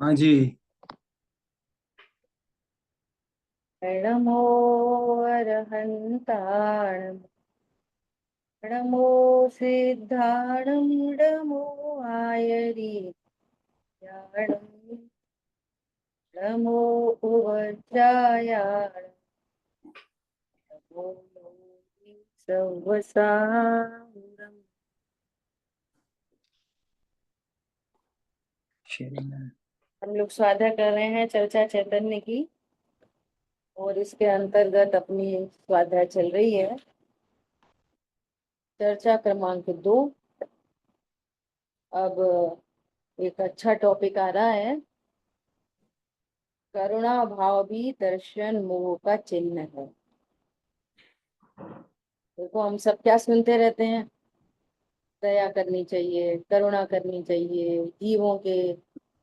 हाँ जी। नमो अरहन्ताणं नमो सिद्धाणं नमो आयर्याणं नमो उवज्रायाणं नमो सवसानम्। हम लोग स्वाध्याय कर रहे हैं चर्चा चैतन्य की, और इसके अंतर्गत अपनी स्वाध्याय चल रही है चर्चा क्रमांक 2। अब एक अच्छा टॉपिक आ रहा है। करुणा भाव भी दर्शन मोह का चिन्ह है। देखो, हम सब क्या सुनते रहते हैं? दया करनी चाहिए, करुणा करनी चाहिए,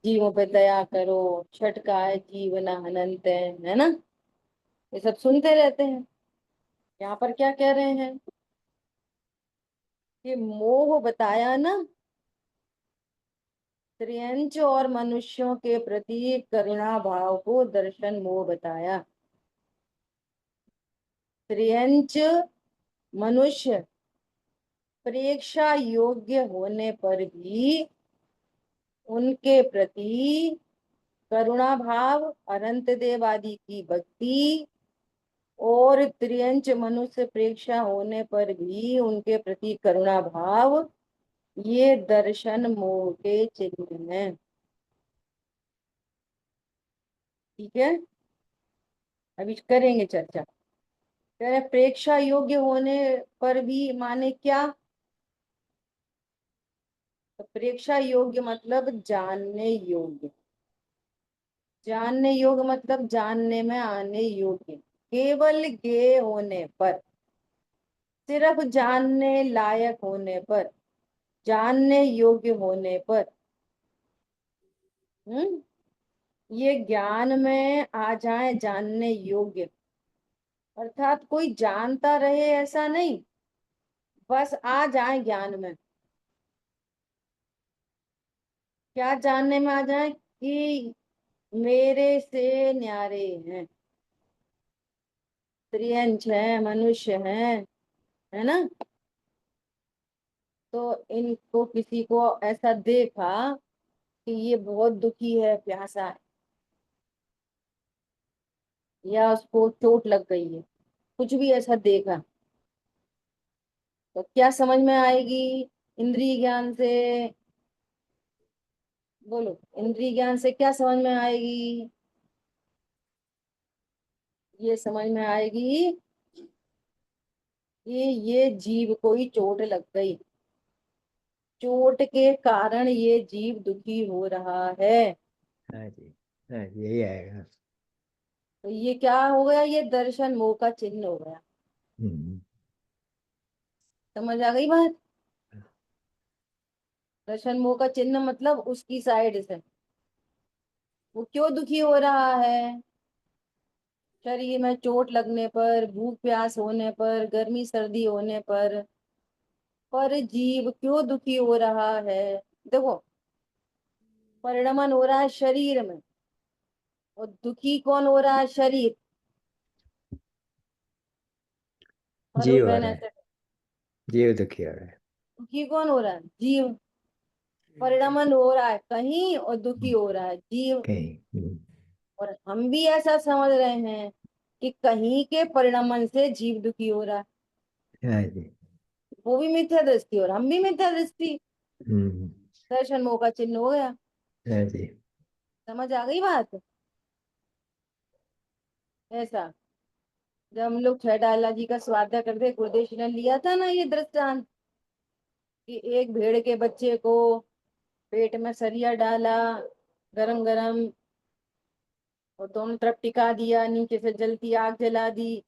जीवों पे दया करो, छठ का है जीवन अनंत है ना? ये सब सुनते रहते हैं। यहाँ पर क्या कह रहे हैं कि मोह बताया ना, त्रियंच और मनुष्यों के प्रति करुणा भाव को दर्शन मोह बताया। त्रियंच मनुष्य प्रेक्षा योग्य होने पर भी उनके प्रति करुणा भाव, अनंत देव आदि की भक्ति, और त्रियंच मनुष्य प्रेक्षा होने पर भी उनके प्रति करुणा भाव, ये दर्शन मोह के चिन्ह हैं। ठीक है, अभी करेंगे चर्चा। कह रहे प्रेक्षा योग्य होने पर भी माने क्या? तो प्रेक्षा योग्य मतलब जानने योग्य। जानने योग्य मतलब जानने में आने योग्य। केवल ज्ञेय होने पर, सिर्फ जानने लायक होने पर, जानने योग्य होने पर, ये ज्ञान में आ जाए जानने योग्य। अर्थात कोई जानता रहे ऐसा नहीं, बस आ जाए ज्ञान में। क्या जानने में आ जाए? कि मेरे से न्यारे हैं, त्रियंच है, मनुष्य है ना? तो इनको किसी को ऐसा देखा कि ये बहुत दुखी है, प्यासा है, या उसको चोट लग गई है, कुछ भी ऐसा देखा, तो क्या समझ में आएगी? इंद्रिय ज्ञान से। बोलो, इंद्रिय ज्ञान से क्या समझ में आएगी? ये समझ में आएगी कि ये जीव को ही चोट लग गई, चोट के कारण ये जीव दुखी हो रहा है। हाँ जी। हाँ जी, यही आएगा। तो ये क्या हो गया? ये दर्शन मोह का चिन्ह हो गया। हम्म। समझ आ गई बात? दर्शन मोह का चिन्ह मतलब उसकी साइड से वो क्यों दुखी हो रहा है। शरीर में चोट लगने पर, भूख प्यास होने पर, गर्मी सर्दी होने पर जीव क्यों दुखी हो रहा है? देखो, परिणमन हो रहा है शरीर में, और दुखी कौन हो रहा है? शरीर। जीव अरुण हो बहन रहा है। ऐसे, जीव दुखी हो रहा है। दुखी कौन हो रहा है? जीव। परिणमन हो रहा है कहीं और दुखी हम्म, हो रहा है जीव। कहीं। और हम भी ऐसा समझ रहे हैं कि कहीं के परिणमन से जीव दुखी हो रहा है। हाँ जी। वो भी मिथ्या दृष्टि और हम भी मिथ्या दृष्टि। हम्म। दर्शन मोह का चिन्ह हो गया। हाँ जी। समझ आ गई बात? ऐसा, जब हम लोग छह डाला जी का स्वाध्याय करते, गुरुदेव जी ने लिया था ना ये दृष्टांत, कि एक भेड़ के बच्चे को पेट में सरिया डाला, गरम गरम, और दोनों तरफ टिका दिया, नीचे से जलती आग जला दी,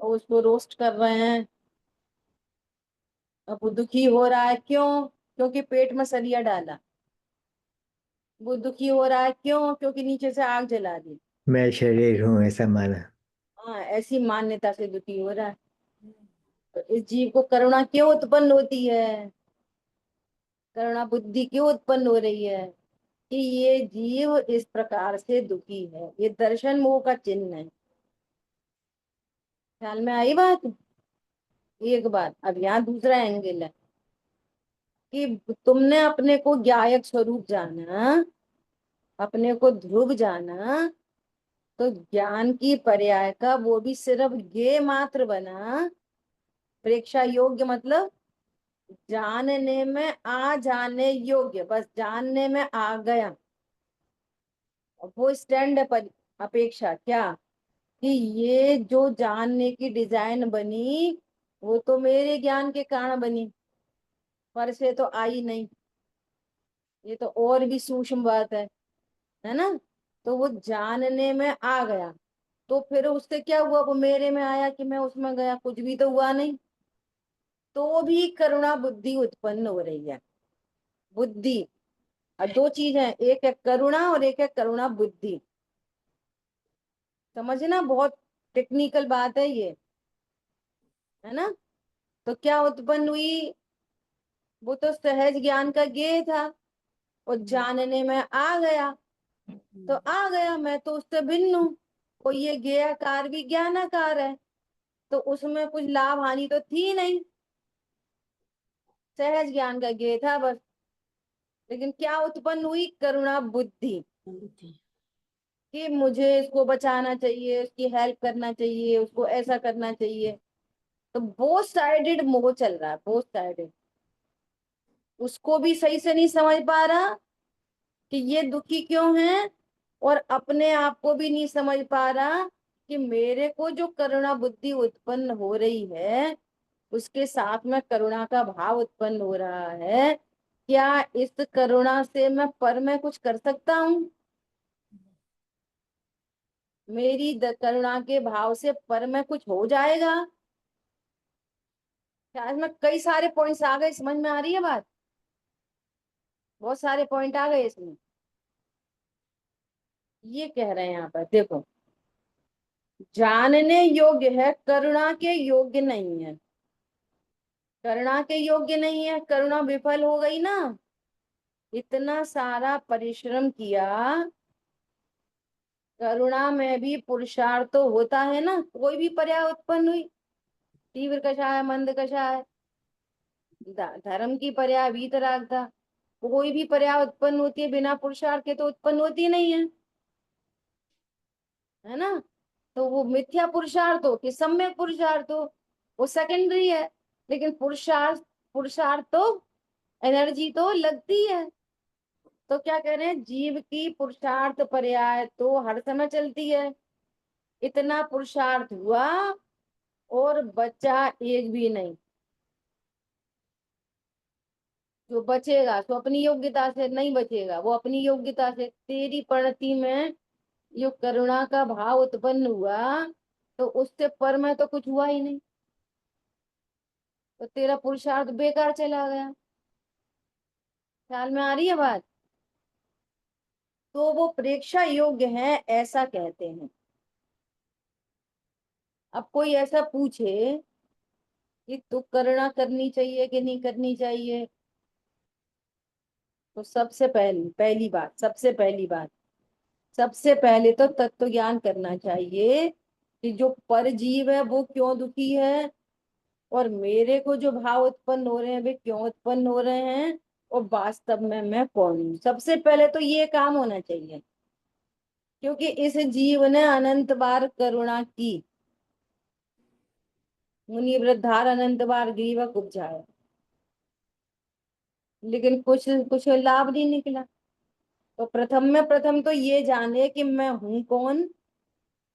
और उसको रोस्ट कर रहे हैं। अब वो दुखी हो रहा है, क्यों? क्योंकि पेट में सरिया डाला। वो दुखी हो रहा है क्यों? क्योंकि नीचे से आग जला दी। मैं शरीर हूँ ऐसा माना। हाँ, ऐसी मान्यता से दुखी हो रहा है। तो इस जीव को करुणा क्यों उत्पन्न होती है? करुणा बुद्धि क्यों उत्पन्न हो रही है? कि ये जीव इस प्रकार से दुखी है, ये दर्शन मोह का चिन्ह है। ख्याल में आई बात? एक बात, अब यहाँ दूसरा एंगल है कि तुमने अपने को ज्ञायक स्वरूप जाना, अपने को ध्रुव जाना, तो ज्ञान की पर्याय का वो भी सिर्फ ये मात्र बना, प्रेक्षा योग्य मतलब जानने में आ जाने योग्य, बस जानने में आ गया। और वो स्टैंड है पर अपेक्षा क्या, कि ये जो जानने की डिजाइन बनी वो तो मेरे ज्ञान के कारण बनी, पर से तो आई नहीं। ये तो और भी सूक्ष्म बात है ना। तो वो जानने में आ गया, तो फिर उससे क्या हुआ, वो मेरे में आया कि मैं उसमें गया, कुछ भी तो हुआ नहीं। तो भी करुणा बुद्धि उत्पन्न हो रही है। बुद्धि, और दो चीज है, एक है करुणा और एक है करुणा बुद्धि। समझना, बहुत टेक्निकल बात है ये, है ना। तो क्या उत्पन्न हुई, वो तो सहज ज्ञान का ज्ञेय था, और जानने में आ गया, तो आ गया, मैं तो उससे भिन्न हूँ। और ये ज्ञेयकार भी ज्ञानाकार है, तो उसमें कुछ लाभ हानि तो थी नहीं, सहज ज्ञान का ज्ञेय था बस। लेकिन क्या उत्पन्न हुई, करुणा बुद्धि, कि मुझे इसको बचाना चाहिए, उसकी हेल्प करना चाहिए, उसको ऐसा करना चाहिए। तो बोथ साइडेड मोह चल रहा है, बोथ साइडेड। उसको भी सही से नहीं समझ पा रहा कि ये दुखी क्यों है, और अपने आप को भी नहीं समझ पा रहा कि मेरे को जो करुणा बुद्धि उत्पन्न हो रही है, उसके साथ में करुणा का भाव उत्पन्न हो रहा है, क्या इस करुणा से मैं पर में कुछ कर सकता हूँ? मेरी करुणा के भाव से पर में कुछ हो जाएगा क्या? इसमें कई सारे पॉइंट्स आ गए, समझ में आ रही है बात? बहुत सारे पॉइंट आ गए इसमें। ये कह रहे हैं यहाँ पर, देखो, जानने योग्य है, करुणा के योग्य नहीं है। करुणा के योग्य नहीं है, करुणा विफल हो गई ना। इतना सारा परिश्रम किया, करुणा में भी पुरुषार्थ तो होता है ना, कोई भी पर्याय उत्पन्न हुई, तीव्र कषाय मंद कषाय, धर्म की पर्याय वीतराग था, कोई भी पर्याय उत्पन्न होती है बिना पुरुषार्थ के तो उत्पन्न होती नहीं है ना। तो वो मिथ्या पुरुषार्थ हो कि सम्यक पुरुषार्थ हो, वो सेकेंडरी है। लेकिन पुरुषार्थ, पुरुषार्थ तो एनर्जी तो लगती है। तो क्या कह रहे हैं, जीव की पुरुषार्थ पर्याय तो हर समय चलती है। इतना पुरुषार्थ हुआ और बचा एक भी नहीं। जो बचेगा तो अपनी योग्यता से नहीं बचेगा, वो अपनी योग्यता से, तेरी प्रणति में जो करुणा का भाव उत्पन्न हुआ, तो उससे पर में तो कुछ हुआ ही नहीं, तो तेरा पुरुषार्थ बेकार चला गया। ख्याल में आ रही है बात? तो वो प्रेक्षा योग्य है, ऐसा कहते हैं। अब कोई ऐसा पूछे कि तू करुणा करनी चाहिए कि नहीं करनी चाहिए, तो सबसे पहली पहली बात, सबसे पहले तो तत्व ज्ञान करना चाहिए कि जो परजीव है वो क्यों दुखी है, और मेरे को जो भाव उत्पन्न हो रहे हैं वे क्यों उत्पन्न हो रहे हैं, और वास्तव में मैं कौन हूँ। सबसे पहले तो ये काम होना चाहिए, क्योंकि इस जीव ने अनंत बार करुणा की, मुनि वृद्धार अनंत बार ग्रीवक उपजाए, लेकिन कुछ कुछ लाभ नहीं निकला। तो प्रथम में प्रथम तो ये जाने कि मैं हूं कौन,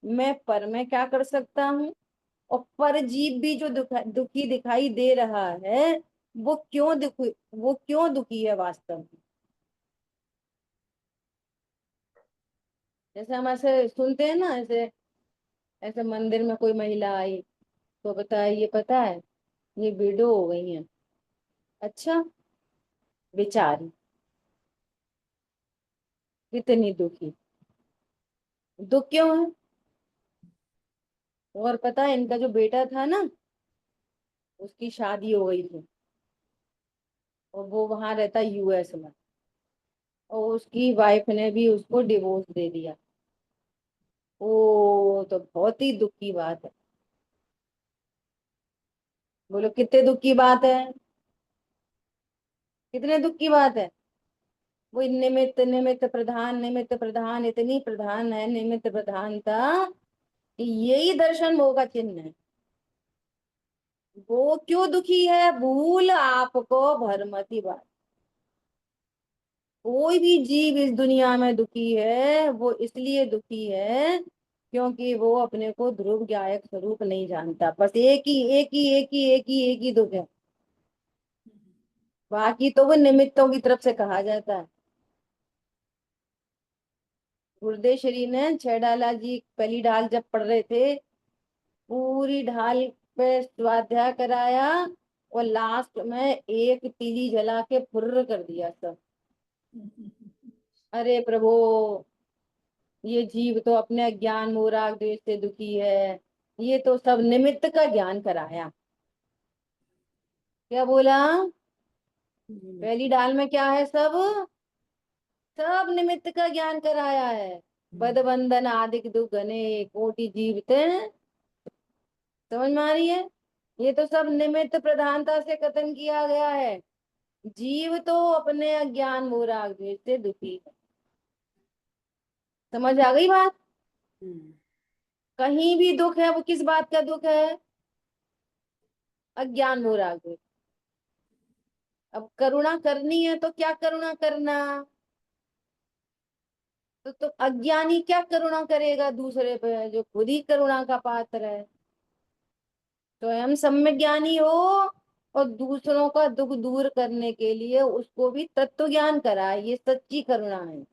मैं पर में क्या कर सकता हूँ, और पर जीव भी जो दुखी दिखाई दे रहा है, वो क्यों दुखी, वो क्यों दुखी है वास्तव में। जैसे हम ऐसे सुनते हैं ना, ऐसे ऐसे मंदिर में कोई महिला आई तो बताए, ये पता है ये विडो हो गई है। अच्छा, बेचारी, कितनी दुखी, दुख क्यों है? और पता है, इनका जो बेटा था ना, उसकी शादी हो गई थी, और वो वहां रहता यूएस में। और उसकी वाइफ ने भी उसको डिवोर्स दे दिया। ओ तो बहुत ही दुख की बात है। बोलो कितने दुख की बात है। कितने दुख की बात है। वो निमित्त निमित्त प्रधान, निमित्त प्रधान इतनी प्रधान है निमित्त प्रधानता कि यही दर्शन मोह का चिन्ह है। वो क्यों दुखी है, भूल आपको भरमती बात। कोई भी जीव इस दुनिया में दुखी है, वो इसलिए दुखी है क्योंकि वो अपने को ध्रुव ज्ञायक स्वरूप नहीं जानता। बस एक ही दुख है। बाकी तो वो निमित्तों की तरफ से कहा जाता है। गुरुदेव श्री ने छह डाला जी पहली ढाल जब पढ़ रहे थे, पूरी ढाल पे स्वाध्याय कराया और लास्ट में एक तीली जला के फुर्र कर दिया सब। अरे प्रभु, ये जीव तो अपने अज्ञान मोराग द्वेष से दुखी है, ये तो सब निमित्त का ज्ञान कराया। क्या बोला। पहली डाल में क्या है, सब सब निमित्त का ज्ञान कराया है। बद बंधन आदिक दुख घने कोटि जीवते। समझ में आ रही है। ये तो सब निमित्त प्रधानता से कथन किया गया है। जीव तो अपने अज्ञान मोराग द्वेष से दुखी है। समझ आ गई बात। कहीं भी दुख है वो किस बात का दुख है, अज्ञान मोराग द्वेष। अब करुणा करनी है तो क्या करुणा करना, तो अज्ञानी क्या करुणा करेगा दूसरे पे, जो खुद ही करुणा का पात्र है। स्वयं सम्यक ज्ञानी हो और दूसरों का दुख दूर करने के लिए उसको भी तत्व ज्ञान कराए, ये सच्ची करुणा है।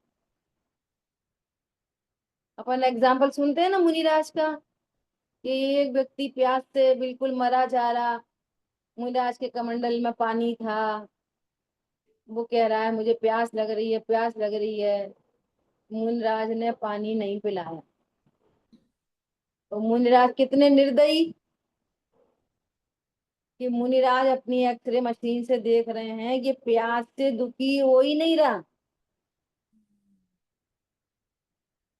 अपन एग्जाम्पल सुनते हैं ना मुनिराज का, कि एक व्यक्ति प्यास से बिल्कुल मरा जा रहा, मुनिराज के कमंडल में पानी था, वो कह रहा है मुझे प्यास लग रही है, प्यास लग रही है। मुनिराज ने पानी नहीं पिलाया। तो मुनिराज कितने निर्दयी, कि मुनिराज अपनी एक्सरे मशीन से देख रहे हैं कि प्यास से दुखी हो ही नहीं रहा,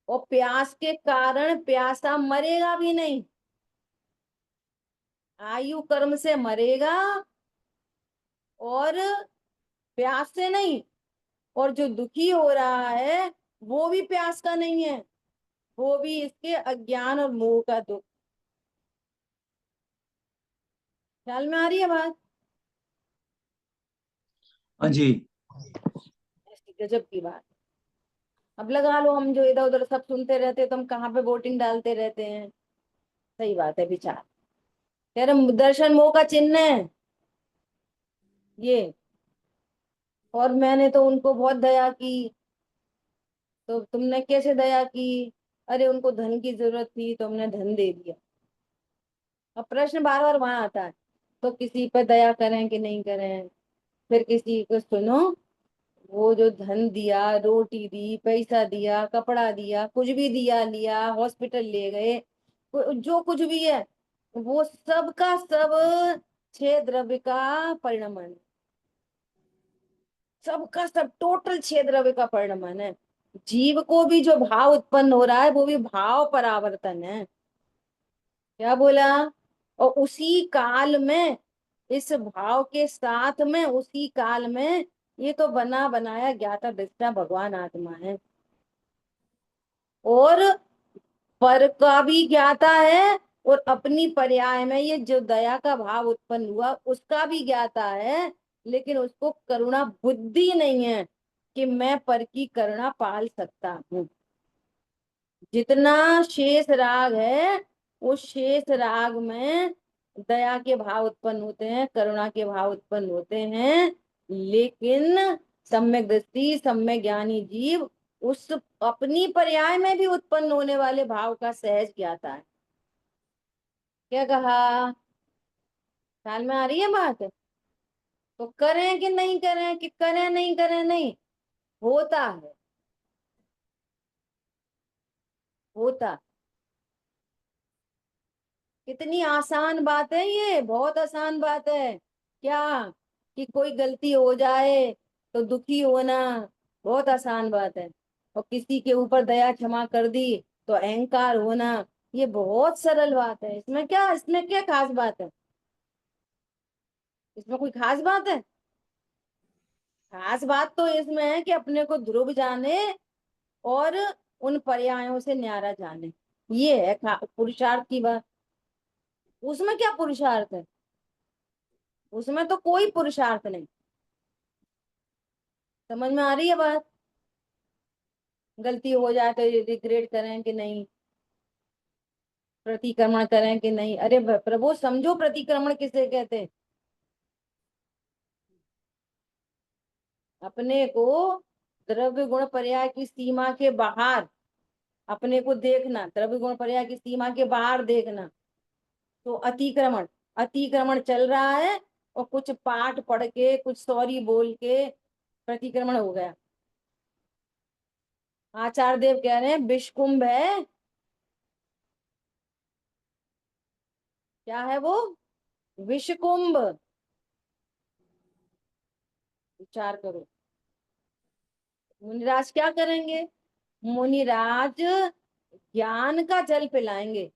और प्यास के कारण प्यासा मरेगा भी नहीं, आयु कर्म से मरेगा, और प्यास से नहीं। और जो दुखी हो रहा है वो भी प्यास का नहीं है, वो भी इसके अज्ञान और मोह का दुख। ख्याल में आ रही है बात। हाँ जी। ऐसी गजब की बात। अब लगा लो हम जो इधर उधर सब सुनते रहते हैं, तो हम कहाँ पे वोटिंग डालते रहते हैं। सही बात है विचार। कह रहे दर्शन मोह का चिन्ह है ये। और मैंने तो उनको बहुत दया की। तो तुमने कैसे दया की। अरे उनको धन की जरूरत थी तो हमने धन दे दिया। अब प्रश्न बार बार वहां आता है, तो किसी पर दया करें कि नहीं करें। फिर किसी को सुनो, वो जो धन दिया, रोटी दी, पैसा दिया, कपड़ा दिया, कुछ भी दिया लिया, हॉस्पिटल ले गए, जो कुछ भी है, वो सब का सब छह द्रव्य का परिणमन है। सबका सब टोटल छह द्रव्य का परिणमन है। जीव को भी जो भाव उत्पन्न हो रहा है वो भी भाव परावर्तन है। क्या बोला। और उसी काल में, इस भाव के साथ में, उसी काल में, ये तो बना बनाया ज्ञाता दृष्टा भगवान आत्मा है। और पर का भी ज्ञाता है, और अपनी पर्याय में ये जो दया का भाव उत्पन्न हुआ उसका भी ज्ञाता है। लेकिन उसको करुणा बुद्धि नहीं है कि मैं पर की करुणा पाल सकता हूँ। जितना शेष राग है, उस शेष राग में दया के भाव उत्पन्न होते हैं, करुणा के भाव उत्पन्न होते हैं। लेकिन सम्यक दृष्टि सम्यक ज्ञानी जीव उस अपनी पर्याय में भी उत्पन्न होने वाले भाव का सहज ज्ञाता है। क्या कहा। ख्याल में आ रही है बात। तो करें कि नहीं करें, कि करें नहीं करें, नहीं होता है, होता। कितनी आसान बात है ये, बहुत आसान बात है। क्या, कि कोई गलती हो जाए तो दुखी होना, बहुत आसान बात है। और किसी के ऊपर दया क्षमा कर दी तो अहंकार होना, ये बहुत सरल बात है। इसमें क्या खास बात है? इसमें कोई खास बात है? खास बात तो इसमें है कि अपने को ध्रुव जाने और उन पर्यायों से न्यारा जाने। ये है पुरुषार्थ की बात। उसमें क्या पुरुषार्थ है? उसमें तो कोई पुरुषार्थ नहीं। समझ में आ रही है बात? गलती हो जाए तो रिग्रेट करें कि नहीं, प्रतिक्रमण करें कि नहीं। अरे प्रभु समझो, प्रतिक्रमण किसे कहते हैं? अपने को द्रव्य गुण पर्याय की सीमा के बाहर, अपने को देखना, द्रव्य गुण पर्याय की सीमा के बाहर देखना, तो अतिक्रमण। अतिक्रमण चल रहा है और कुछ पाठ पढ़ के, कुछ सॉरी बोल के प्रतिक्रमण हो गया। आचार्य देव कह रहे हैं विषकुंभ है। क्या है वो? विषकुंभ। विचार करो। मुनिराज क्या करेंगे? मुनिराज ज्ञान का जल पिलाएंगे।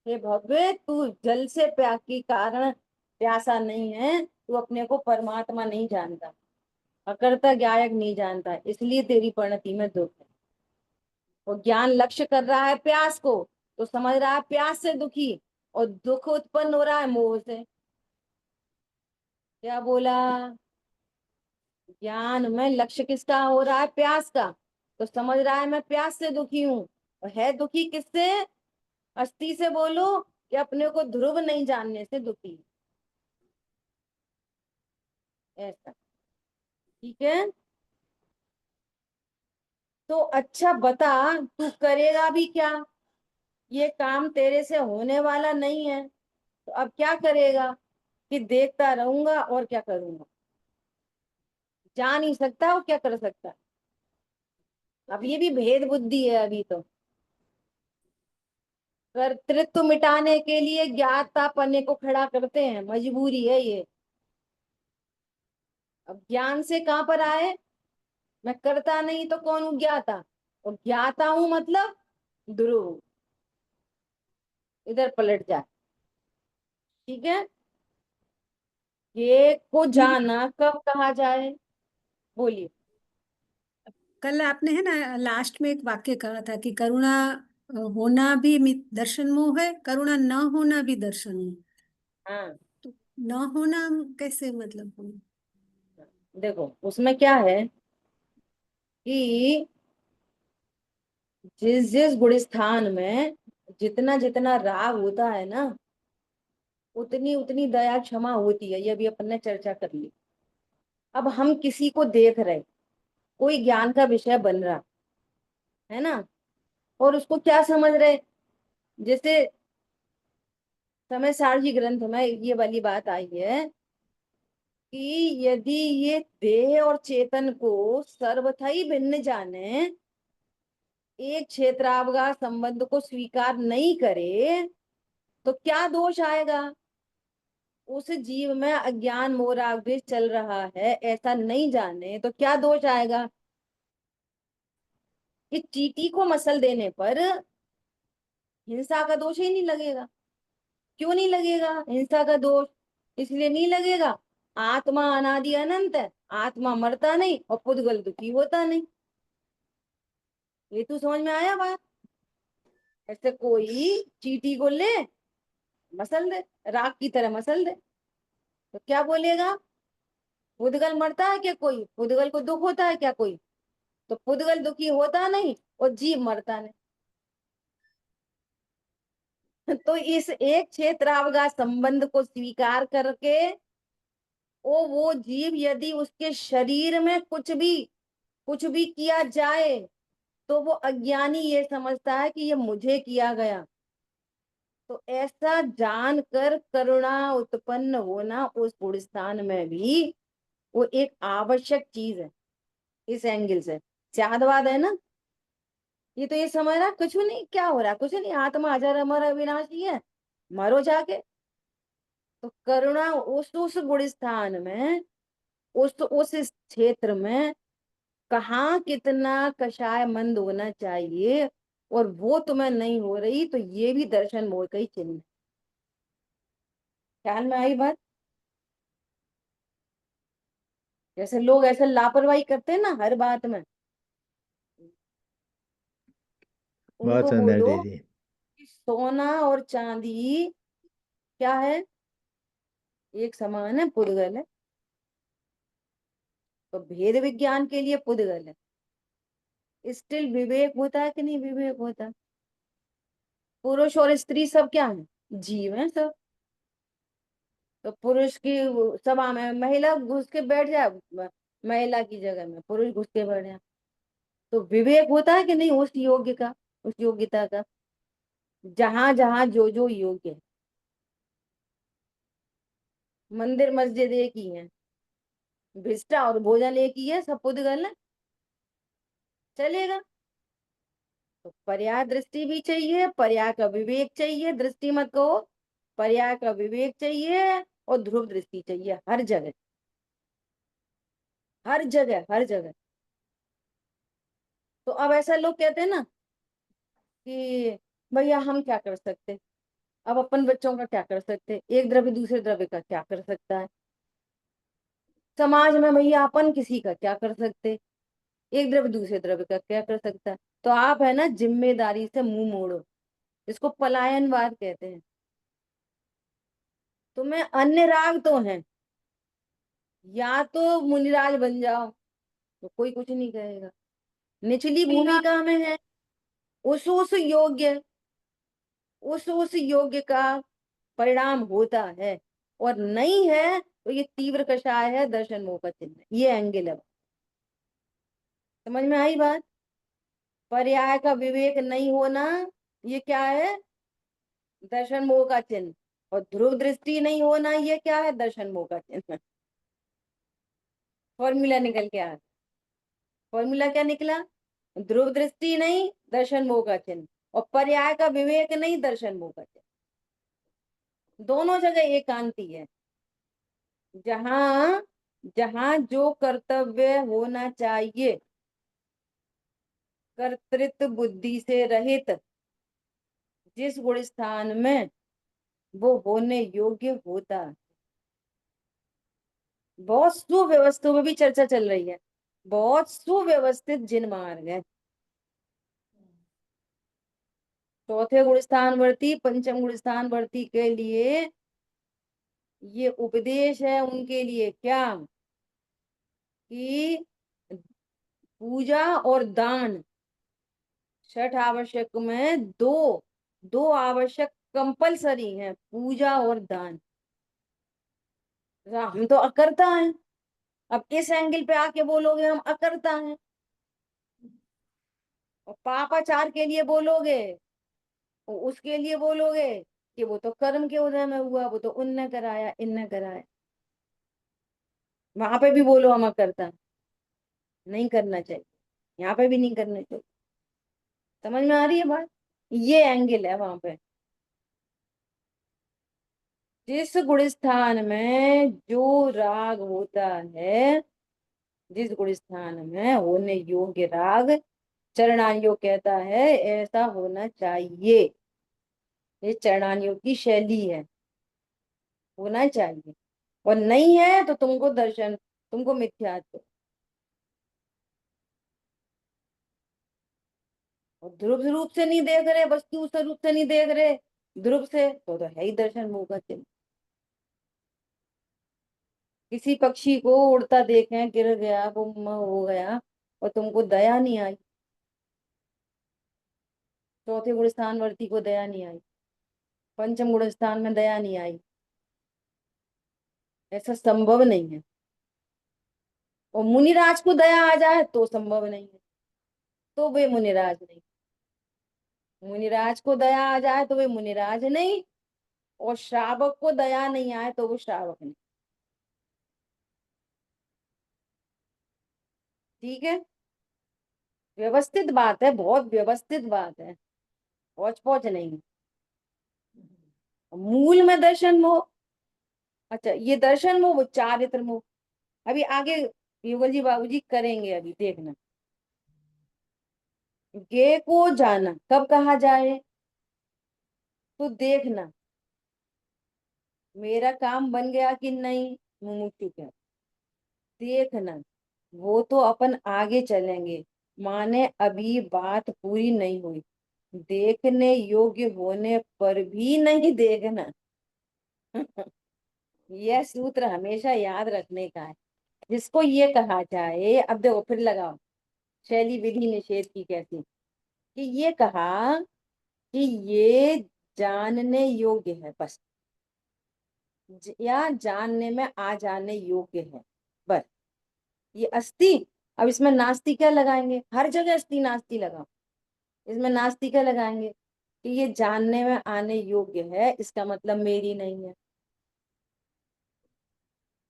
हे भव्य, तू जल से प्यास के कारण प्यासा नहीं है, तू अपने को परमात्मा नहीं जानता, अकर्ता ज्ञायक नहीं जानता, इसलिए तेरी परिणति में दुख है। वो ज्ञान लक्ष्य कर रहा है प्यास को, तो समझ रहा है प्यास से दुखी, और दुख उत्पन्न हो रहा है मोह से। क्या बोला? ज्ञान में लक्ष्य किसका हो रहा है? प्यास का। तो समझ रहा है मैं प्यास से दुखी हूं, और है दुखी किससे? अस्थि से बोलो कि अपने को ध्रुव नहीं जानने से दुखी। ऐसा। ठीक है। तो अच्छा बता, तू करेगा भी क्या? ये काम तेरे से होने वाला नहीं है, तो अब क्या करेगा? कि देखता रहूंगा और क्या करूंगा? जा नहीं सकता, और क्या कर सकता है? अब ये भी भेद बुद्धि है अभी तो। कर्तृत्व मिटाने के लिए ज्ञाता पन्ने को खड़ा करते हैं, मजबूरी है ये। अब ज्ञान से कहां पर आए? मैं करता नहीं तो कौन हूं? ज्ञाता। और ज्ञाता हूं मतलब ध्रुव। इधर पलट जाए। ठीक है। ये को जी, जाना कब कहा जाए? बोलिए। कल आपने है ना लास्ट में एक वाक्य कहा था कि करुणा होना भी दर्शन मोह है, करुणा न होना भी दर्शन मोह। हाँ। तो न होना कैसे मतलब होना? देखो उसमें क्या है कि जिस जिस गुण स्थान में जितना जितना राग होता है ना, उतनी उतनी दया क्षमा होती है। ये भी अपन ने चर्चा कर ली। अब हम किसी को देख रहे, कोई ज्ञान का विषय बन रहा है ना, और उसको क्या समझ रहे? जैसे समय सारजी ग्रंथ में ये वाली बात आई है कि यदि ये देह और चेतन को सर्वथा ही भिन्न जाने, एक क्षेत्रावगाह संबंध को स्वीकार नहीं करे, तो क्या दोष आएगा? उस जीव में अज्ञान मोराग भी चल रहा है ऐसा नहीं जाने तो क्या दोष आएगा? कि चींटी को मसल देने पर हिंसा का दोष ही नहीं लगेगा। क्यों नहीं लगेगा हिंसा का दोष? इसलिए नहीं लगेगा, आत्मा अनादि अनंत है, आत्मा मरता नहीं और पुद्गल दुखी होता नहीं। ये तो समझ में आया बात? ऐसे कोई चींटी को ले, मसल दे, राख की तरह मसल दे, तो क्या बोलेगा? पुद्गल मरता है क्या? कोई पुद्गल को दुख होता है क्या? कोई तो पुद्गल दुखी होता नहीं और जीव मरता नहीं। तो इस एक क्षेत्रावगाह संबंध को स्वीकार करके वो जीव, यदि उसके शरीर में कुछ भी किया जाए, तो वो अज्ञानी ये समझता है कि ये मुझे किया गया। तो ऐसा जानकर करुणा उत्पन्न होना उस गुण स्थान में भी वो एक आवश्यक चीज है। इस एंगल से सियादवाद है ना। ये तो ये समझ रहा कुछ भी नहीं, क्या हो रहा? कुछ नहीं, आत्मा अजर अमर अविनाशी है, मरो जाके। तो करुणा उस गुण स्थान में, उस क्षेत्र में कहाँ कितना कषाय मंद होना चाहिए और वो तुम्हें नहीं हो रही, तो ये भी दर्शन मोह का ही चिन्ह है। ख्याल में आई बात? जैसे लोग ऐसे लापरवाही करते हैं ना हर बात में, बहुत उनको सुंदर बोलो दीदी। कि सोना और चांदी क्या है? एक समान है, पुद्गल है। तो भेद विज्ञान के लिए पुद्गल है, स्टिल विवेक होता है कि नहीं विवेक होता? पुरुष और स्त्री सब क्या है? जीव है सब। तो पुरुष की सभा में महिला घुस के बैठ जाए, महिला की जगह में पुरुष घुस के बैठ जाए, तो विवेक होता है कि नहीं उस योग्य का, उस योग्यता का? जहां जहां जो जो योग्य है। मंदिर मस्जिद एक ही है, भिष्टा और भोजन एक ही है, सब पुद्गल है, चलेगा? तो पर्याय दृष्टि भी चाहिए, पर्याय का विवेक चाहिए, दृष्टि मत कहो, पर्याय का विवेक चाहिए और ध्रुव दृष्टि चाहिए हर जगह, हर जगह, हर जगह। तो अब ऐसा लोग कहते हैं ना कि भैया हम क्या कर सकते, अब अपन बच्चों का क्या कर सकते, एक द्रव्य दूसरे द्रव्य का क्या कर सकता है, समाज में भैया अपन किसी का क्या कर सकते, एक द्रव्य दूसरे द्रव्य का क्या कर सकता है? तो आप है ना जिम्मेदारी से मुंह मोड़ो, इसको पलायनवाद कहते हैं। तुम्हें अन्य राग तो है, या तो मुनिराज बन जाओ तो कोई कुछ नहीं कहेगा, निचली भूमिका में है, उस योग्य, उस योग्य का परिणाम होता है, और नहीं है तो ये तीव्र कषाय है, दर्शन मोह का चिन्ह है। ये एंगल है। समझ में आई बात? पर्याय का विवेक नहीं होना ये क्या है? दर्शन मोह का चिन्ह। और ध्रुव दृष्टि नहीं होना ये क्या है? दर्शन मोह का चिन्ह। फॉर्मूला निकल के आ, फॉर्मूला क्या निकला? ध्रुव दृष्टि नहीं, दर्शन मोह का चिन्ह, और पर्याय का विवेक नहीं, दर्शन मोह का चिन्ह। दोनों जगह एकांती है। जहां जहां जो कर्तव्य होना चाहिए, कर्तृत्व बुद्धि से रहित, जिस गुण स्थान में वो होने योग्य होता है। बहुत सुव्यवस्थित में भी चर्चा चल रही है, बहुत सुव्यवस्थित जिन मार्ग है। चौथे गुण स्थान वर्ती, पंचम गुण स्थान वर्ती के लिए ये उपदेश है उनके लिए, क्या? कि पूजा और दान, छठ आवश्यक में दो, दो आवश्यक कंपलसरी है, पूजा और दान। हम तो अकर्ता हैं, अब इस एंगल पे आके बोलोगे हम अकर्ता हैं, और पापाचार के लिए बोलोगे, और उसके लिए बोलोगे कि वो तो कर्म के उदय में हुआ, वो तो उनने कराया इनने कराया, वहां पे भी बोलो हम अकर्ता हैं। नहीं करना चाहिए, यहाँ पे भी नहीं करना चाहिए। समझ में आ रही है बात? ये एंगल है वहां पे। जिस गुण स्थान में जो राग होता है, जिस गुण स्थान में होने योग्य राग, चरणायोग कहता है ऐसा होना चाहिए, ये चरणायोग की शैली है, होना चाहिए। और नहीं है तो तुमको दर्शन, तुमको मिथ्यात्व। और ध्रुव रूप से नहीं देख रहे, वस्तु स्वरूप से नहीं देख रहे, ध्रुव से तो है ही दर्शन मोह का चिन्ह। किसी पक्षी को उड़ता देखें, गिर गया, गुम हो गया, और तुमको दया नहीं आई, चौथे गुण स्थान वर्ती को दया नहीं आई, पंचम गुण स्थान में दया नहीं आई, ऐसा संभव नहीं है। और मुनिराज को दया आ जाए तो संभव नहीं है, तो वे मुनिराज नहीं। मुनिराज को दया आ जाए तो वे मुनिराज नहीं, और श्रावक को दया नहीं आए तो वो श्रावक नहीं। ठीक है? व्यवस्थित बात है, बहुत व्यवस्थित बात है, पौच पौच नहीं है। मूल में दर्शन मोह, अच्छा ये दर्शन मोह, वो चारित्र मोह। अभी आगे युगल जी बाबूजी करेंगे, अभी देखना। गे को जाना कब कहा जाए? तो देखना मेरा काम बन गया कि नहीं, मुमुक्षु क्या देखना, वो तो अपन आगे चलेंगे, माने अभी बात पूरी नहीं हुई, देखने योग्य होने पर भी नहीं देखना। यह सूत्र हमेशा याद रखने का है। जिसको ये कहा जाए, अब देखो फिर लगाओ शैली विधि निषेध की कैसी, कि ये कहा कि ये जानने योग्य है बस, या जानने में आ जाने योग्य है बस, ये अस्ति। अब इसमें नास्ति क्या लगाएंगे, हर जगह अस्ति नास्ति लगाओ, इसमें नास्ति क्या लगाएंगे कि ये जानने में आने योग्य है, इसका मतलब मेरी नहीं है।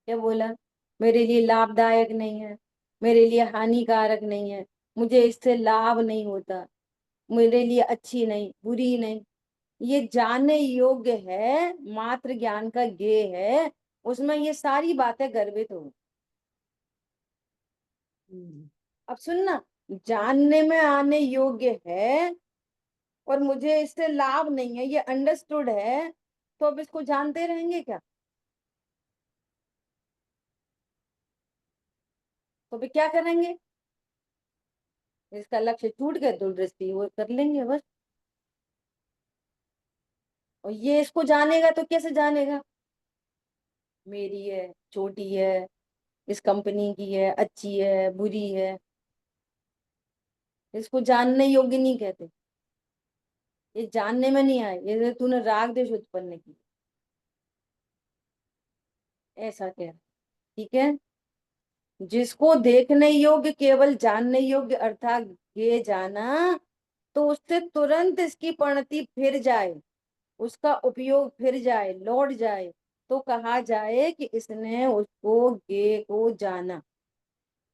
क्या बोला? मेरे लिए लाभदायक नहीं है, मेरे लिए हानिकारक नहीं है, मुझे इससे लाभ नहीं होता, मेरे लिए अच्छी नहीं बुरी नहीं, ये जानने योग्य है, मात्र ज्ञान का ज्ञेय है, उसमें ये सारी बातें गर्भित हो। अब सुनना, जानने में आने योग्य है और मुझे इससे लाभ नहीं है, ये अंडरस्टूड है, तो अब इसको जानते रहेंगे क्या? तो फिर क्या करेंगे? इसका लक्ष्य टूट गया तो दृष्टि वो कर लेंगे बस। और ये इसको जानेगा तो कैसे जानेगा? मेरी है, छोटी है, इस कंपनी की है, अच्छी है बुरी है, इसको जानने योग्य नहीं कहते। ये जानने में नहीं आए, ये तूने राग देश उत्पन्न की, ऐसा कह, ठीक है। जिसको देखने योग्य केवल जानने योग्य अर्थात ये जाना, तो उससे तुरंत इसकी परिणति फिर जाए, उसका उपयोग फिर जाए, लौट जाए, तो कहा जाए कि इसने उसको गे को जाना।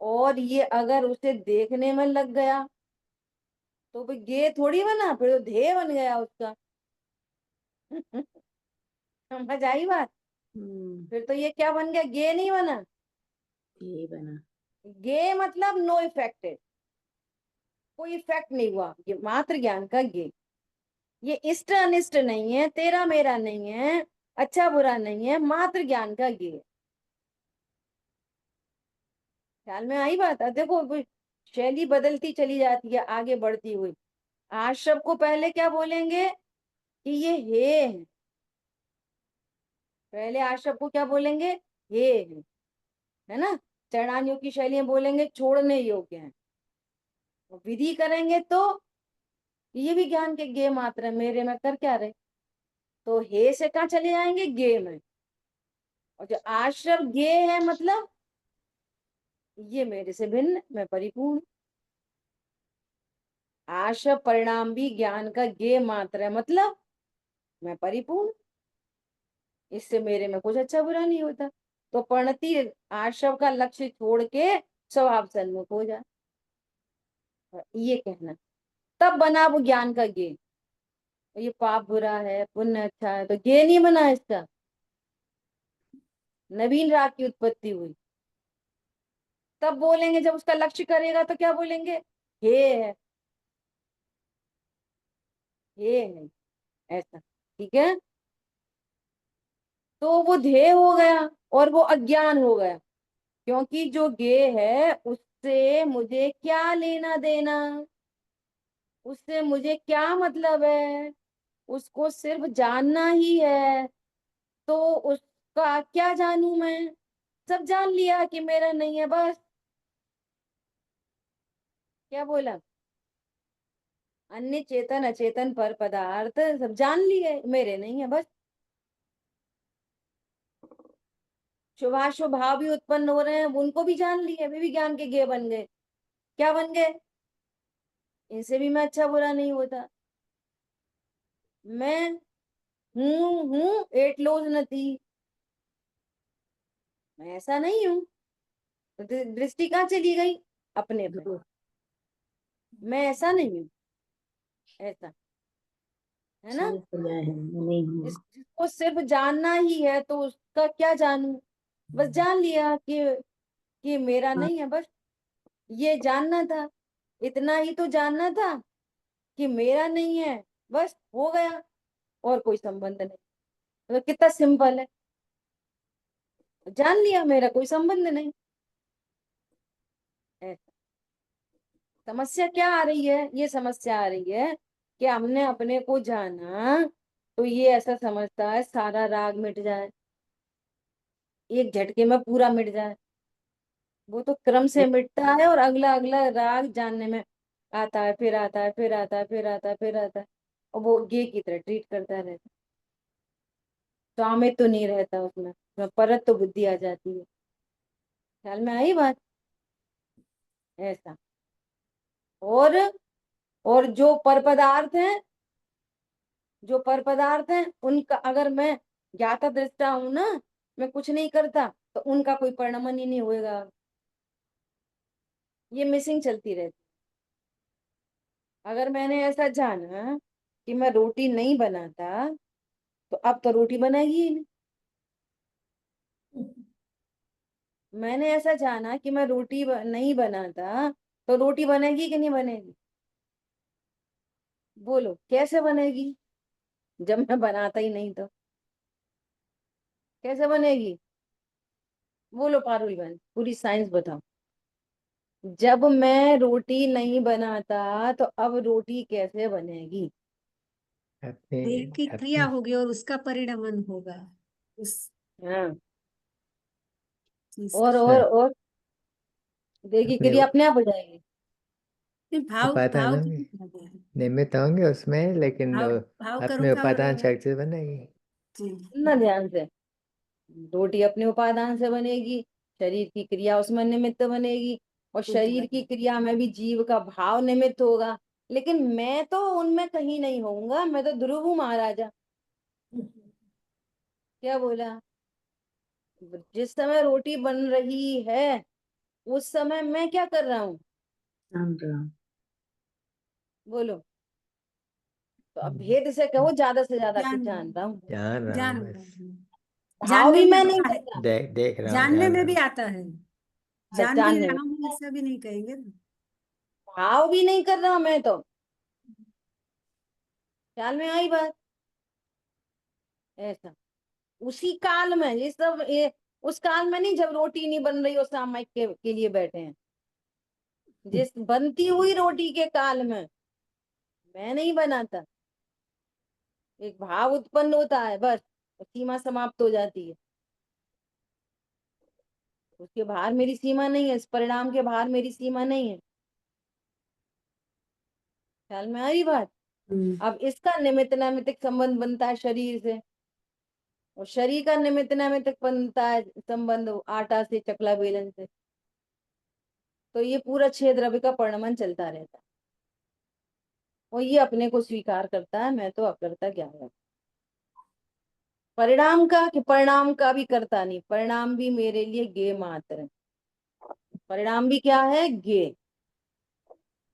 और ये अगर उसे देखने में लग गया तो फिर गे थोड़ी बना, फिर तो ध्येय बन गया उसका। समझ आई बात? फिर तो ये क्या बन गया, गे नहीं बना। ये बना। गे मतलब नो इफेक्टेड, कोई इफेक्ट नहीं हुआ, ये मात्र ज्ञान का गे। ये इष्ट अनिष्ट नहीं है, तेरा मेरा नहीं है, अच्छा बुरा नहीं है, मात्र ज्ञान का गे। ख्याल में आई बात? अब देखो शैली बदलती चली जाती है आगे बढ़ती हुई। आज शब्द को पहले क्या बोलेंगे कि ये हे है, पहले आज शब्द को क्या बोलेंगे, हे है ना। चरणान्यों की शैली में बोलेंगे छोड़ने योग्य है। और विधि करेंगे तो ये भी ज्ञान के गे मात्र है, मेरे में कर क्या रहे, तो हे से कहाँ चले जाएंगे, गे में। और जो आश्रम गे है मतलब ये मेरे से भिन्न, मैं परिपूर्ण। आश्रम परिणाम भी ज्ञान का गे मात्र है, मतलब मैं परिपूर्ण, इससे मेरे में कुछ अच्छा बुरा नहीं होता। तो परिणति आश्रम का लक्ष्य छोड़ के स्वभाव सन्मुख हो जाए, और ये कहना, तब बना वो ज्ञान का गे। ये पाप बुरा है पुण्य अच्छा है, तो गे नहीं बना इसका, नवीन राग की उत्पत्ति हुई। तब बोलेंगे जब उसका लक्ष्य करेगा तो क्या बोलेंगे, हे है, हे है, ऐसा, ठीक है। तो वो ध्येय हो गया और वो अज्ञान हो गया, क्योंकि जो गे है उससे मुझे क्या लेना देना, उससे मुझे क्या मतलब है, उसको सिर्फ जानना ही है। तो उसका क्या जानू मैं, सब जान लिया कि मेरा नहीं है बस। क्या बोला, अन्य चेतन अचेतन पर पदार्थ सब जान लिए, मेरे नहीं है बस। शुभाशुभ भाव भी उत्पन्न हो रहे हैं, उनको भी जान लिए, वे भी ज्ञान के गे बन गए। क्या बन गए, इनसे भी मैं अच्छा बुरा नहीं होता, मैं हूँ एट लोज नथी, मैं ऐसा नहीं हूँ। तो दृष्टि कहाँ चली गई, अपने पे, दो। मैं ऐसा नहीं हूँ, ऐसा, है ना। समझ तो गया है, मैं नहीं हूँ। जिसको सिर्फ जानना ही है तो उसका क्या जानू, बस जान लिया कि मेरा हाँ, नहीं है बस, ये जानना था। इतना ही तो जानना था कि मेरा नहीं है, बस हो गया, और कोई संबंध नहीं। तो कितना सिंपल है, जान लिया मेरा कोई संबंध नहीं। ऐसा। समस्या क्या आ रही है? ये समस्या आ रही है कि हमने अपने को जाना, तो ये ऐसा समझता है सारा राग मिट जाए, एक झटके में पूरा मिट जाए। वो तो क्रम से मिटता है और अगला अगला राग जानने में आता है, फिर आता है, फिर आता है, फिर आता है, फिर आता है, और वो गे की तरह ट्रीट करता रहता है। स्वामित्व तो नहीं रहता उसमें, परत तो बुद्धि आ जाती है। ख्याल में आई बात? ऐसा। और और जो पर पदार्थ हैं, जो पर पदार्थ हैं उनका अगर मैं ज्ञाता दृष्टा हूं ना, मैं कुछ नहीं करता, तो उनका कोई परिणमन ही नहीं होएगा। ये मिसिंग चलती रहती। अगर मैंने ऐसा जाना कि मैं रोटी नहीं बनाता, तो अब तो रोटी बनेगी ही नहीं। मैंने ऐसा जाना कि मैं नहीं बनाता, तो रोटी बनेगी कि नहीं बनेगी? बोलो कैसे बनेगी? जब मैं बनाता ही नहीं तो कैसे बनेगी? बोलो पारुल बहन, पूरी साइंस बताओ। जब मैं रोटी नहीं बनाता, तो अब रोटी कैसे बनेगी? अपने देह की क्रिया अपने होगी और उसका परिणमन होगा उस हाँ। चीज और देखिए अपने क्रिया अपने आप हो जाएगी। में भाव उपादान भाव होंगे, कितना लगा है? निमित्त होंगे उसमें, लेकिन भाव भाव का अपने रुका हुआ उपादान है। शक्ति से बनेगी। जी ना ध्यान से, रोटी अपने उपादान से बनेगी, शरीर की क्रिया उसमें निमित्त बनेगी, और शरीर की क्रिया में भी जीव का भाव निमित्त होगा। लेकिन मैं तो उनमें कहीं नहीं होऊंगा, मैं तो ध्रुव हूँ महाराजा। क्या बोला? जिस समय रोटी बन रही है, उस समय मैं क्या कर रहा हूँ? जान रहा हूँ। बोलो। तो अब भेद से कहो, ज्यादा से ज्यादा कुछ जान जान रहा हूँ। जान रहा जान हूँ रहा बस, हूँ। भाव जानने भी में मैं भी नहीं आ- कर रहा। देख रहा हूँ, जानने जान में रहा भी हूँ। आता है। जान भी जानने में रहा हूँ ऐसा भी नहीं कहेंगे ना। भाव भी नहीं कर रहा मैं तो। ख्याल में आई बात? ऐसा। उसी काल में ये सब उस काल में नहीं, जब रोटी नहीं बन रही हो सामयिक के लिए बैठे हैं। जिस बनती हुई रोटी के काल में मैं नहीं बनाता, एक भाव उत्पन्न होता है, बस सीमा समाप्त हो जाती है। उसके बाहर मेरी सीमा नहीं है, इस परिणाम के बाहर मेरी सीमा नहीं है। ख्याल में आई बात? अब इसका निमित्त नैमित्तिक संबंध बनता है शरीर से, और शरीर का निमित्त नैमित्तिक बनता है संबंध आटा से, चकला बेलन से। तो ये पूरा 6 द्रव्य का परिणमन चलता रहता है, और ये अपने को स्वीकार करता है, मैं तो अकर्ता ज्ञाता। परिणाम का कि परिणाम का भी करता नहीं, परिणाम भी मेरे लिए गे मात्र है। परिणाम भी क्या है? गे।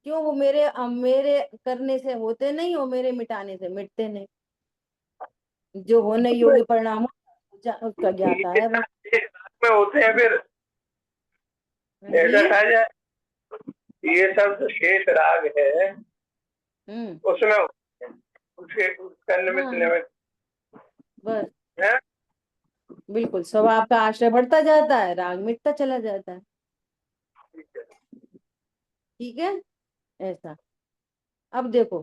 क्यों? वो मेरे करने से होते नहीं, और मेरे मिटाने से मिटते नहीं। जो होने योग्य परिणाम हो, उसका ज्ञाता ये है सब बस। शेष राग में होते हैं फिर, ऐसा जी। कहा जाए। ये सब जो शेष राग है उसमें होते हैं। उसके उसका निमित्त हाँ निमित्त बस, है। बिल्कुल स्वभाव का आश्रय बढ़ता जाता है, राग मिटता चला जाता है। ठीक है। ऐसा। अब देखो,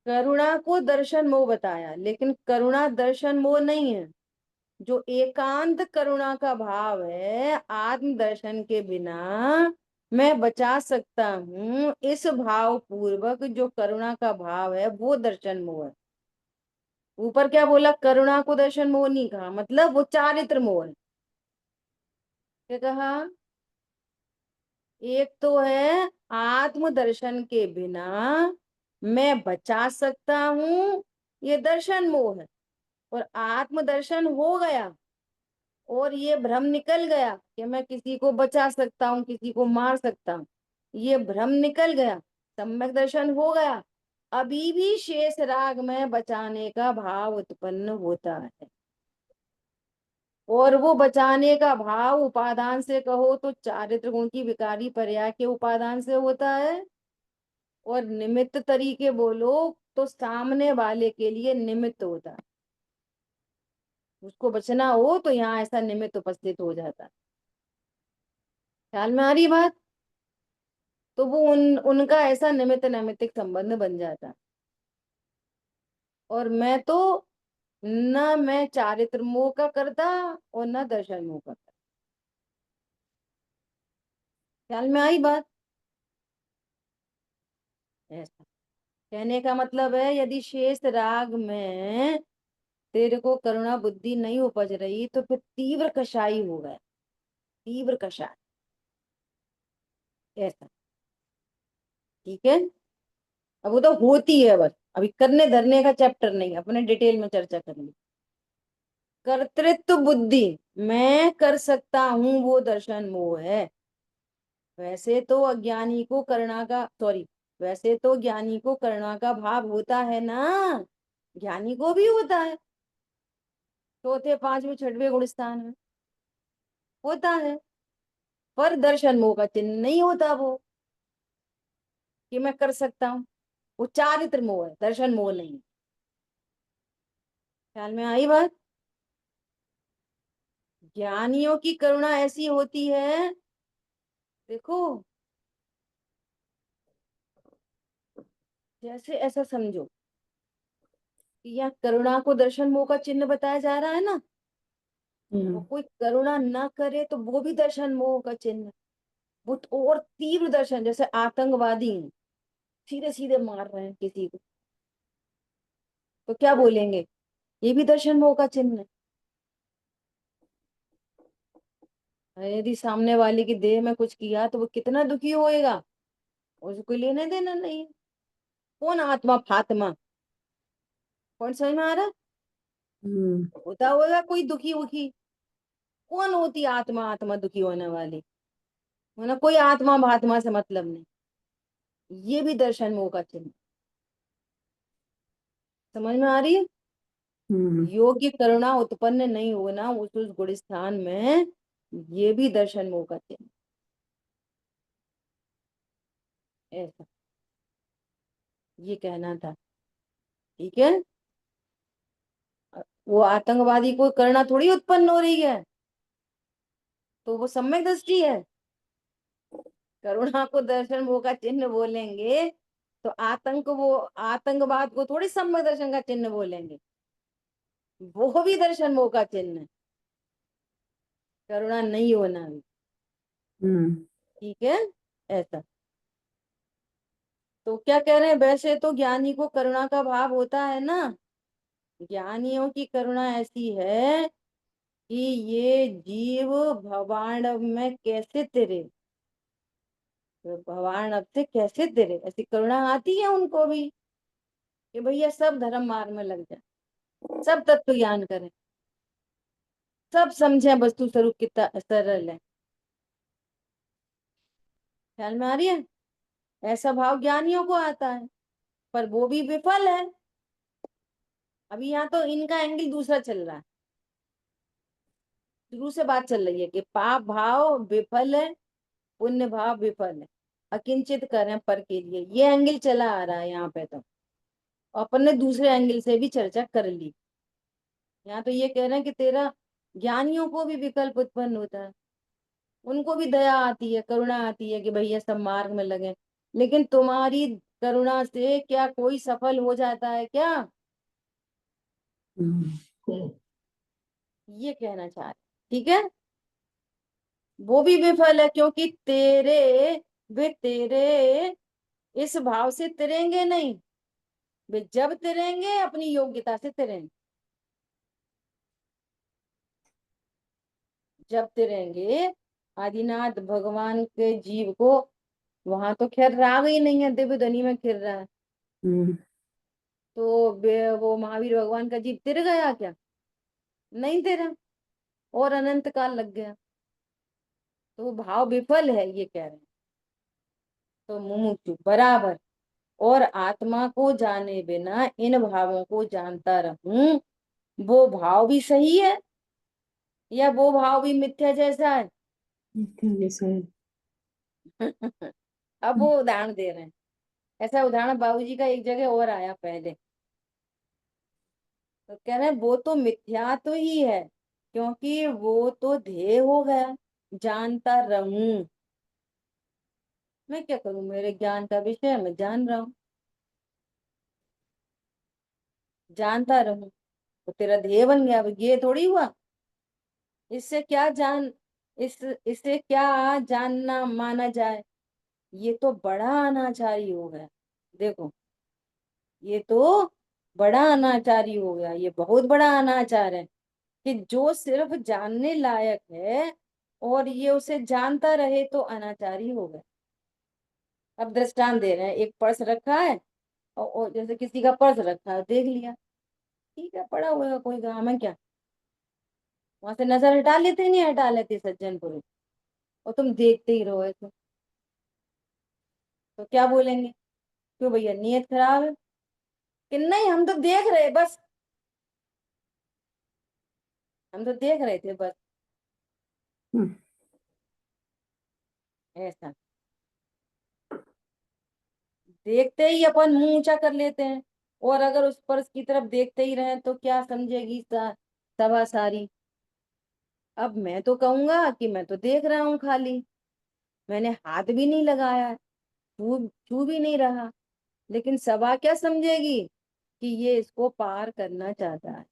करुणा को दर्शन मोह बताया, लेकिन करुणा दर्शन मोह नहीं है। जो एकांत करुणा का भाव है, आत्म दर्शन के बिना मैं बचा सकता हूँ, इस भाव पूर्वक जो करुणा का भाव है, वो दर्शन मोह है। ऊपर क्या बोला? करुणा को दर्शन मोह नहीं कहा, मतलब वो चारित्र मोह है। क्या कहा? एक तो है आत्म दर्शन के बिना मैं बचा सकता हूं, ये दर्शन मोह है। और आत्म दर्शन हो गया, और ये भ्रम निकल गया कि मैं किसी को बचा सकता हूँ, किसी को मार सकता हूँ, ये भ्रम निकल गया, सम्यक दर्शन हो गया। अभी भी शेष राग में बचाने का भाव उत्पन्न होता है। और वो बचाने का भाव उपादान से कहो तो चारित्र गुण की विकारी पर्याय के उपादान से होता है, और निमित्त तरीके बोलो तो सामने वाले के लिए निमित्त होता है। उसको बचना हो तो यहाँ ऐसा निमित्त उपस्थित हो जाता है। ख्याल में आ रही बात? तो वो उनका ऐसा निमित्त नैमित्तिक संबंध बन जाता है। और मैं तो न मैं चारित्र मोह का करता और न दर्शन मोह का करता। ख्याल में आई बात? ऐसा कहने का मतलब है, यदि शेष राग में तेरे को करुणा बुद्धि नहीं उपज रही तो फिर तीव्र कषाई हो गया, तीव्र कषाय। ऐसा ठीक है। अब वो तो होती है, बस अभी करने धरने का चैप्टर नहीं, अपने डिटेल में चर्चा करेंगे। कर्तृत्व बुद्धि मैं कर सकता हूं वो दर्शन मोह है। वैसे तो अज्ञानी को करुणा का वैसे तो ज्ञानी को करुणा का भाव होता है ना, ज्ञानी को भी होता है, चौथे पांचवें छठवें गुण स्थान में होता है, पर दर्शन मोह का चिन्ह नहीं होता वो, कि मैं कर सकता हूँ। वो चारित्र मोह है, दर्शन मोह नहीं। ख्याल में आई बात? ज्ञानियों की करुणा ऐसी होती है, देखो जैसे ऐसा समझो कि यहाँ करुणा को दर्शन मोह का चिन्ह बताया जा रहा है ना, वो कोई करुणा ना करे तो वो भी दर्शन मोह का चिन्ह है। वो तो और तीव्र दर्शन, जैसे आतंकवादी हैं, सीधे सीधे मार रहे हैं किसी को, तो क्या बोलेंगे? ये भी दर्शन मोह का चिन्ह है। यदि सामने वाले की देह में कुछ किया तो वो कितना दुखी होएगा, उसको लेने देना नहीं है। कौन आत्मा फात्मा, कौन समझ में आ रहा? होता होगा कोई दुखी उखी, कौन होती आत्मा आत्मा दुखी होने वाली, ना कोई आत्मा महात्मा से मतलब नहीं। ये भी दर्शन मोह का चिन्ह। समझ में आ रही है? योग्य करुणा उत्पन्न नहीं होना उस गुण स्थान में, ये भी दर्शन मोह का चिन्ह। ऐसा ये कहना था, ठीक है। वो आतंकवादी को करुणा थोड़ी उत्पन्न हो रही है, तो वो सम्यक दृष्टि है। करुणा को दर्शन मोह का चिन्ह बोलेंगे तो आतंकवाद को थोड़ी सम्यक दर्शन का चिन्ह बोलेंगे, वो भी दर्शन मोह का चिन्ह है, करुणा नहीं होना भी। ठीक है। ऐसा तो क्या कह रहे हैं, वैसे तो ज्ञानी को करुणा का भाव होता है ना, ज्ञानियों की करुणा ऐसी है कि ये जीव भवान में कैसे तेरे, तो भगवान अब से कैसे तेरे, ऐसी करुणा आती है उनको भी कि भैया सब धर्म मार्ग में लग जाए, सब तत्व ज्ञान करें, सब समझे वस्तु स्वरूप कितना सरल है। ख्याल में आ रही है? ऐसा भाव ज्ञानियों को आता है, पर वो भी विफल है। अभी यहाँ तो इनका एंगल दूसरा चल रहा है, शुरू से बात चल रही है कि पाप भाव विफल है, पुण्य भाव विफल है, अकिंचित करें पर के लिए, ये एंगल चला आ रहा है यहाँ पे। तो अपन ने दूसरे एंगल से भी चर्चा कर ली। यहाँ तो ये कह रहे हैं कि तेरा ज्ञानियों को भी विकल्प उत्पन्न होता है, उनको भी दया आती है, करुणा आती है कि भैया सब मार्ग में लगे, लेकिन तुम्हारी करुणा से क्या कोई सफल हो जाता है क्या? ये कहना चाह रहे, ठीक है। वो भी विफल है क्योंकि वे तेरे इस भाव से तिरेंगे नहीं, वे जब तिरेंगे अपनी योग्यता से तिरेंगे। जब तिरेंगे आदिनाथ भगवान के जीव को, वहां तो खैर राग ही नहीं है, दिव्य ध्वनि में खिर रहा है, तो वो महावीर भगवान का जीव तिर गया क्या? नहीं तिरा, और अनंत काल लग गया, तो वो भाव विफल है, ये कह रहे हैं। तो मुमुक्षु बराबर और आत्मा को जाने बिना इन भावों को जानता रहूं, वो भाव भी सही है, या वो भाव भी मिथ्या जैसा है? जैसे अब वो उदाहरण दे रहे हैं। ऐसा उदाहरण बाबूजी का एक जगह और आया पहले, तो कह रहे हैं वो तो मिथ्या तो ही है, क्योंकि वो तो ध्येय हो गया, जानता रहूं। मैं क्या करूं, मेरे ज्ञान का विषय है, मैं जान रहा हूं, जानता रहूं, तो तेरा ध्येय बन गया, अब ये थोड़ी हुआ। इससे क्या जान, इससे क्या जानना माना जाए? ये तो बड़ा अनाचारी हो गया। देखो, ये तो बड़ा अनाचारी हो गया, ये बहुत बड़ा अनाचार है कि जो सिर्फ जानने लायक है और ये उसे जानता रहे तो अनाचारी हो गया। अब दृष्टांत दे रहे हैं, एक पर्स रखा है और जैसे किसी का पर्स रखा है, देख लिया, ठीक है, पड़ा हुआ है, कोई काम है क्या? वहां से नजर हटा लेते, नहीं हटा लेते सज्जन पुरुष, और तुम देखते ही रहो ऐसे, तो क्या बोलेंगे? क्यों भैया, नीयत खराब है? कि नहीं, हम तो देख रहे बस, हम तो देख रहे थे बस। हम्म, ऐसा देखते ही अपन मुंह ऊंचा कर लेते हैं, और अगर उस पर्स की तरफ देखते ही रहे तो क्या समझेगी सभा सारी? अब मैं तो कहूंगा कि मैं तो देख रहा हूँ खाली, मैंने हाथ भी नहीं लगाया, छू छू भी नहीं रहा, लेकिन सभा क्या समझेगी कि ये इसको पार करना चाहता है।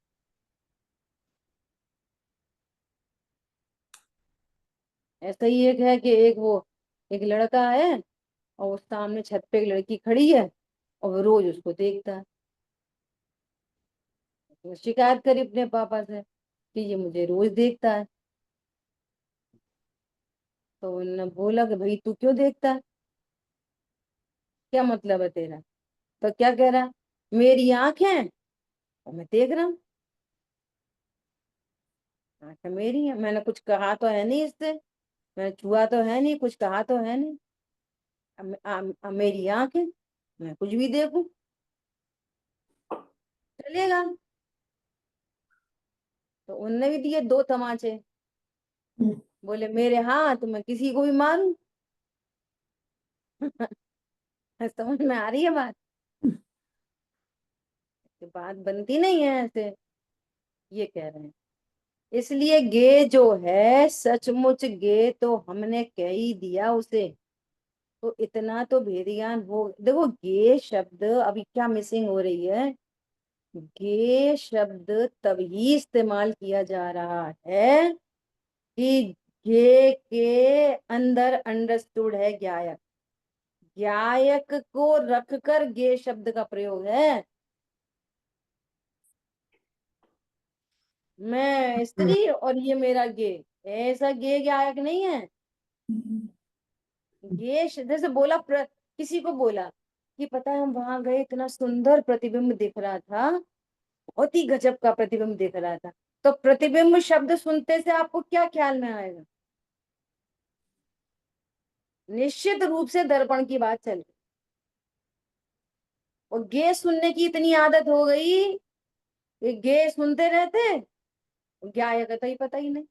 ऐसा ही एक है कि एक लड़का है और उस सामने छत पे एक लड़की खड़ी है और वो रोज उसको देखता है। तो शिकायत करी अपने पापा से कि ये मुझे रोज देखता है। तो उन्होंने बोला कि भाई तू क्यों देखता है, क्या मतलब है तेरा? तो क्या कह रहा, मेरी आंख है और मैं देख रहा हूँ, आंख मेरी है, मैंने कुछ कहा तो है नहीं इससे, मैंने छुआ तो है नहीं, कुछ कहा तो है नहीं, अब मेरी आंख है, मैं कुछ भी देखूं चलेगा। तो उनने भी दिए दो तमाचे, बोले मेरे हाथ मैं किसी को भी मारूं। समझ में आ रही है बात? ये बात बनती नहीं है ऐसे, ये कह रहे हैं। इसलिए गे जो है सचमुच गे, तो हमने कह ही दिया उसे, तो इतना तो भेद ज्ञान हो। देखो, गे शब्द अभी क्या मिसिंग हो रही है, गे शब्द तभी इस्तेमाल किया जा रहा है कि गे के अंदर अंडरस्टूड है ज्ञायक, ज्ञायक को रखकर गे शब्द का प्रयोग है। मैं स्त्री और ये मेरा गे, ऐसा गे ज्ञायक नहीं है। गे जैसे बोला किसी को बोला कि पता है हम वहां गए, इतना सुंदर प्रतिबिंब दिख रहा था, बहुत ही गजब का प्रतिबिंब दिख रहा था। तो प्रतिबिंब शब्द सुनते से आपको क्या ख्याल में आएगा? निश्चित रूप से दर्पण की बात चल रही, और गे सुनने की इतनी आदत हो गई कि गे सुनते रहते, क्या आएगा तो ही पता ही नहीं।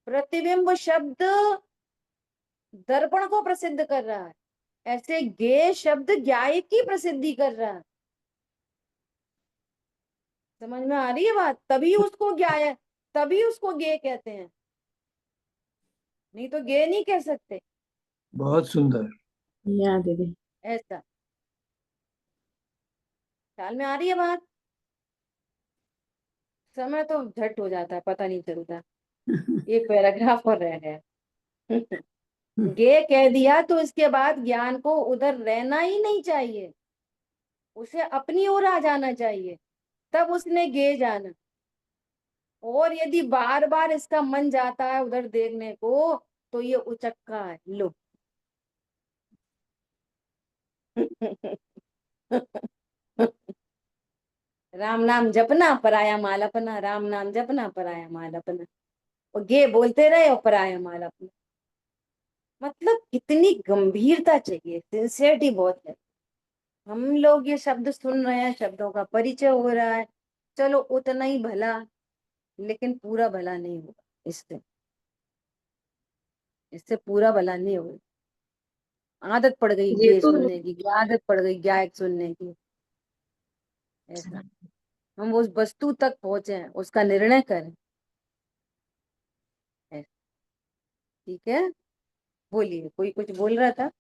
प्रतिबिंब शब्द दर्पण को प्रसिद्ध कर रहा है, ऐसे गे शब्द ज्ञायक की प्रसिद्धि कर रहा है। समझ में आ रही है बात? तभी उसको ज्ञायक, तभी उसको गे कहते हैं, नहीं तो गे नहीं कह सकते। बहुत सुंदर। या दीदी ऐसा ख्याल में आ रही है बात? समय तो झट हो जाता है, पता नहीं चलता, एक पैराग्राफ और रह गया। गे कह दिया तो इसके बाद ज्ञान को उधर रहना ही नहीं चाहिए, उसे अपनी ओर आ जाना चाहिए, तब उसने गे जाना। और यदि बार बार इसका मन जाता है उधर देखने को, तो ये उचक्का है, लो। राम नाम जपना पराया माल अपना, राम नाम जपना पराया माल अपना, और गे बोलते रहे और पराया माल अपना। मतलब कितनी गंभीरता चाहिए, सिंसियरिटी बहुत है। हम लोग ये शब्द सुन रहे हैं, शब्दों का परिचय हो रहा है, चलो उतना ही भला, लेकिन पूरा भला नहीं होगा इससे, इससे पूरा भला नहीं होगा। आदत पड़ गई ये गे तो सुनने की, आदत पड़ गई गायक सुनने की, ऐसा। हम उस वस्तु तक पहुंचे, उसका निर्णय करें, ऐसा। ठीक है, बोलिए, कोई कुछ बोल रहा था?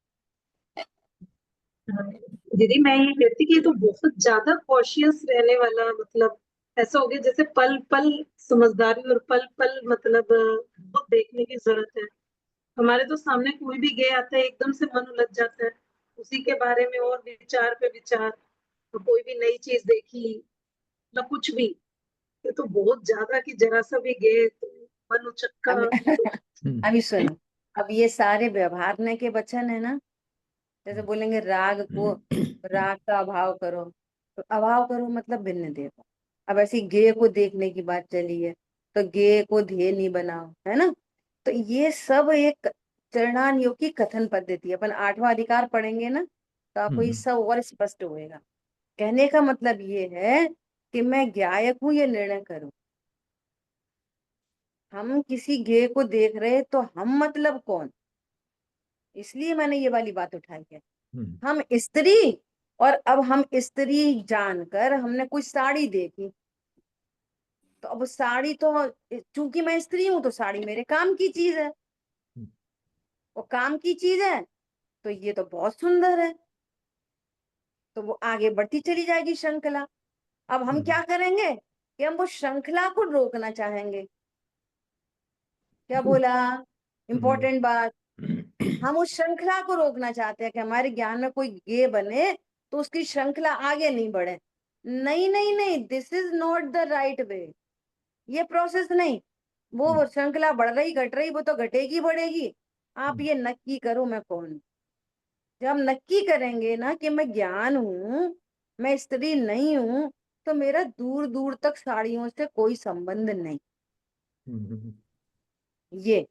दीदी मैं ये कहती कि ये तो बहुत ज्यादा कॉशियस रहने वाला, मतलब ऐसा हो गया जैसे पल पल समझदारी और पल पल मतलब बहुत देखने की जरूरत है। हमारे तो सामने कोई भी गे आता है एकदम से मन उलझ जाता है उसी के बारे में, और विचार पे विचार, तो कोई भी नई चीज देखी ना कुछ भी, ये तो बहुत ज्यादा कि जरा सा भी गे तो मन उचक्का अब तो अभी सुनो, अब ये सारे व्यवहारने के वचन है ना। जैसे बोलेंगे राग को, राग का अभाव करो, तो अभाव करो मतलब भिन्न देखो। अब ऐसी गे को देखने की बात चली है, तो गे को ध्येय नहीं बनाओ, है ना। तो ये सब एक चरणान की कथन पद्धति है। अपन 8वां अधिकार पढ़ेंगे ना, तो आपको ये सब और स्पष्ट होएगा। कहने का मतलब ये है कि मैं गायक हूं, ये निर्णय करूं। हम किसी गे को देख रहे तो हम मतलब कौन, इसलिए मैंने ये वाली बात उठाई है। हम स्त्री, और अब हम स्त्री जानकर हमने कोई साड़ी देखी, तो अब साड़ी तो, चूंकि मैं स्त्री हूं तो साड़ी मेरे काम की चीज है, वो काम की चीज है, तो ये तो बहुत सुंदर है, तो वो आगे बढ़ती चली जाएगी श्रृंखला। अब हम क्या करेंगे कि हम वो श्रृंखला को रोकना चाहेंगे। क्या बोला, इंपॉर्टेंट बात, हम उस श्रृंखला को रोकना चाहते हैं कि हमारे ज्ञान में कोई गे बने तो उसकी श्रृंखला आगे नहीं बढ़े। नहीं नहीं नहीं, this is not the right way, ये प्रोसेस नहीं। वो श्रृंखला बढ़ रही घट रही, वो तो घटेगी बढ़ेगी। आप ये नक्की करो मैं कौन हूं। जब हम नक्की करेंगे ना कि मैं ज्ञान हूं, मैं स्त्री नहीं हूं, तो मेरा दूर दूर तक साड़ियों से कोई संबंध नहीं। ये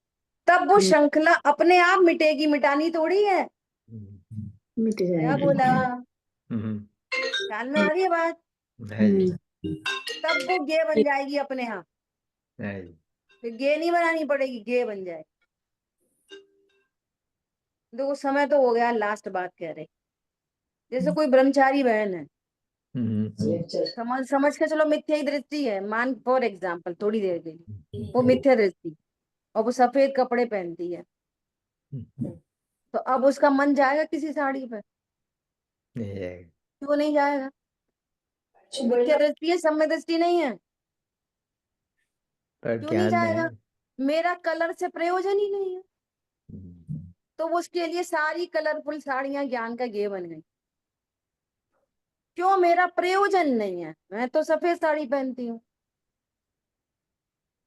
तब वो श्रृंखला अपने आप मिटेगी, मिटानी थोड़ी है। मिट क्या जाएगी। बोला, ख्याल में आ रही है बात? तब वो गे बन जाएगी अपने आप, फिर गे नहीं बनानी पड़ेगी, गे बन जाए। देखो समय तो हो गया, लास्ट बात कह रहे। जैसे कोई ब्रह्मचारी बहन है, समझ के चलो मिथ्या ही दृष्टि है, मान फॉर एग्जाम्पल थोड़ी देर के लिए, वो मिथ्या दृष्टि, और वो सफेद कपड़े पहनती है, तो अब उसका मन जाएगा किसी साड़ी पे? क्यों नहीं जाएगा? मिथ्या दृष्टि है, सम्य दृष्टि नहीं है। पर क्यों नहीं ज्ञान में जाएगा? है। मेरा कलर से प्रयोजन ही नहीं है, तो वो उसके लिए सारी कलरफुल साड़ियां ज्ञान का गे बन गई। क्यों? मेरा प्रयोजन नहीं है, मैं तो सफेद साड़ी पहनती हूँ।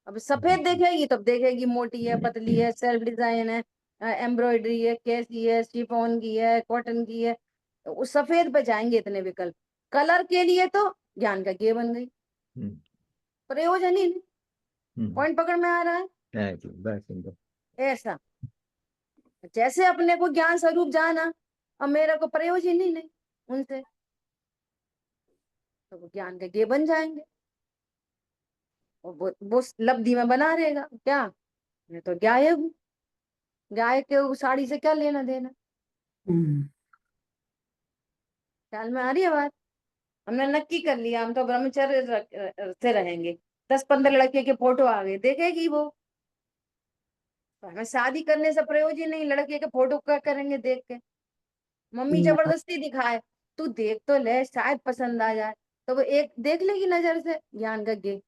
अब सफेद देखेगी तब देखेगी मोटी है, पतली है, सेल्फ डिजाइन है, एम्ब्रॉयडरी है, कैसी है, शिफॉन की है, कॉटन की है, तो उस सफेद पे जाएंगे इतने विकल्प। कलर के लिए तो ज्ञान का गे बन गई, प्रयोजन ही नहीं। पॉइंट पकड़ में आ रहा है? ऐसा जैसे अपने को ज्ञान स्वरूप जाना, अब मेरे को प्रयोजन ही नहीं उनसे, तो वो ज्ञान के गे बन जाएंगे, और वो लब्धि में बना रहेगा। क्या, मैं तो गायक हूँ, गायक के साड़ी से क्या लेना देना। ख्याल में आ रही है बात? हमने नक्की कर लिया, हम तो ब्रह्मचर्य से रहेंगे। 10-15 लड़के के फोटो आ गए, देखेगी वो, तो हमें शादी करने से प्रयोजन नहीं, लड़के के फोटो क्या करेंगे देख के। मम्मी जबरदस्ती दिखाए, तू देख तो ले शायद पसंद आ जाए, तो वो एक देख लेगी नजर से, ज्ञान का गे।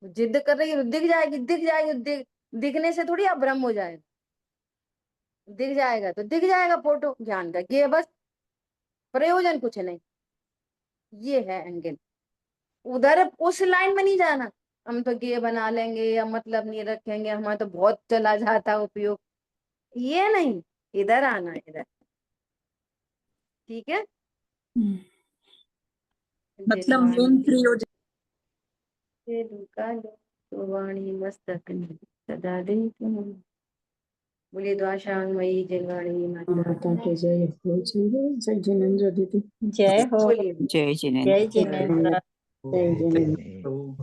जिद कर रही है तो दिख जाएगी, दिख जाएगी, दिखने से थोड़ी आप ब्रह्म हो जाएगा। दिख जाएगा तो दिख जाएगा फोटो, ज्ञान का गे बस, प्रयोजन कुछ नहीं। ये है एंगल। उधर उस लाइन में नहीं जाना, हम तो गे बना लेंगे या मतलब नहीं रखेंगे, हमारा तो बहुत चला जाता उपयोग, ये नहीं, इधर आना, इधर। ठीक है, मतलब मून फ्री हो वाणी मस्तक सदा दिन बोले द्वाशांगमयी जलवाणी माता। माता के जय हो, जय जिनेन्द्र दीदी। जय हो। बोलिए। जय जिनेन्द्र। जय जिनेन्द्र। जय जय जय। प्रभु